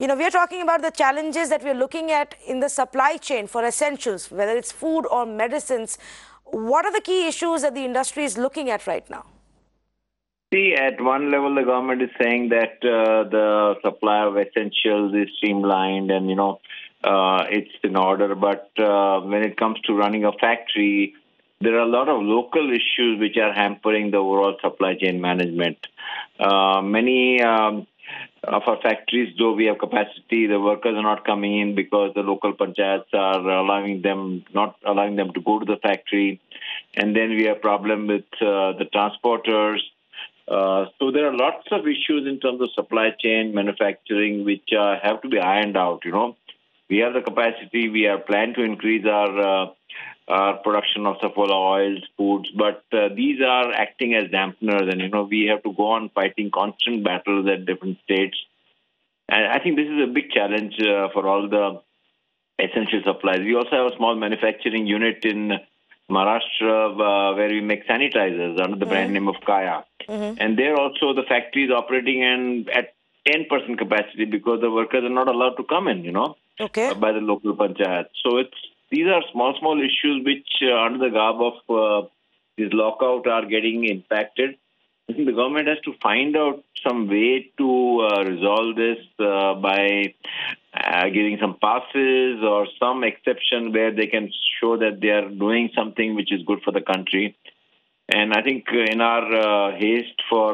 We are talking about the challenges that we're looking at in the supply chain for essentials, whether it's food or medicines. What are the key issues that the industry is looking at right now? See, at one level, the government is saying that the supply of essentials is streamlined and, it's in order. But when it comes to running a factory, there are a lot of local issues which are hampering the overall supply chain management. Many of our factories, though we have capacity, the workers are not coming in because the local panchayats are not allowing them to go to the factory. And then we have problem with the transporters. So there are lots of issues in terms of supply chain manufacturing which have to be ironed out. We have the capacity. We have planned to increase our production of Saffola oils, foods, but these are acting as dampeners, and we have to go on fighting constant battles at different states. And I think this is a big challenge for all the essential supplies. We also have a small manufacturing unit in Maharashtra where we make sanitizers under the brand name of Kaya. And there also the factory is operating at 10% capacity because the workers are not allowed to come in, by the local panchayat. So these are small issues which under the garb of this lockout are getting impacted. I think the government has to find out some way to resolve this by giving some passes or some exception where they can show that they are doing something which is good for the country. And I think in our haste for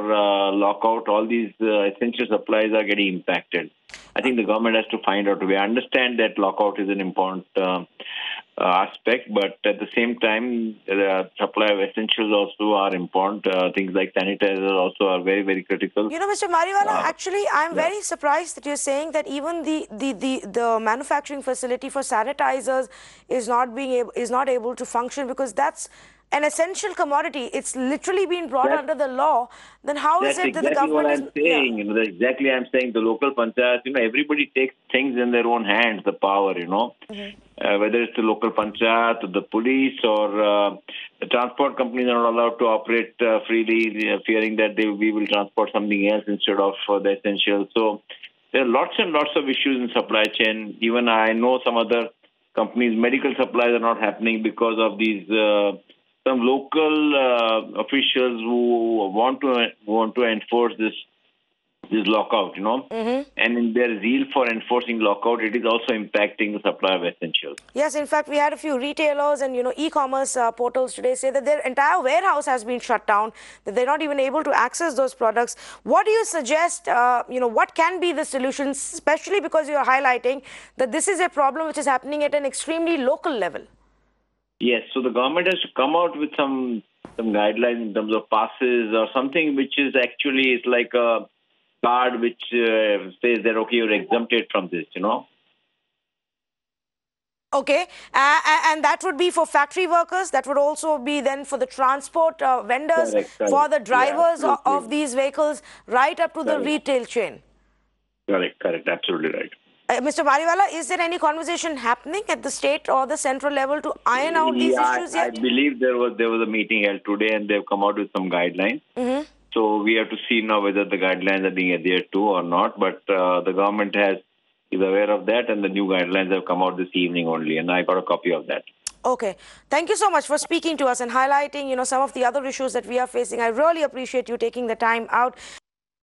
lockout, all these essential supplies are getting impacted. I think the government has to find out a way. I understand that lockout is an important aspect, but at the same time, the supply of essentials also are important. Things like sanitizers also are very, very critical. Mr. Mariwala, actually, I'm very surprised that you're saying that even the manufacturing facility for sanitizers is not able to function, because that's an essential commodity. It's literally been brought under the law. Then how is it that the government is... That's exactly what I'm saying. That's exactly I'm saying. The local panchayats, everybody takes things in their own hands, the power, whether it's the local panchayat, or the police, or the transport companies are not allowed to operate freely, fearing that we will transport something else instead of the essentials. So there are lots and lots of issues in supply chain. Even I know some other companies, medical supplies are not happening because of these... some local officials who want to enforce this lockout, and in their zeal for enforcing lockout, it is also impacting the supply of essentials. Yes, in fact, we had a few retailers and e-commerce portals today say that their entire warehouse has been shut down, that they're not even able to access those products. What do you suggest? What can be the solutions, especially because you're highlighting that this is a problem which is happening at an extremely local level? Yes, so the government has to come out with some guidelines in terms of passes or something which is actually, it's like a card which says that, okay, you're exempted from this, Okay, and that would be for factory workers. That would also be then for the transport vendors, correct. For the drivers of these vehicles, right up to the retail chain. Correct, absolutely right. Mr. Mariwala, is there any conversation happening at the state or the central level to iron out these issues yet? I believe there was a meeting held today and they've come out with some guidelines. So we have to see now whether the guidelines are being adhered to or not. But the government is aware of that, and the new guidelines have come out this evening only, and I got a copy of that. Okay. Thank you so much for speaking to us and highlighting, some of the other issues that we are facing. I really appreciate you taking the time out.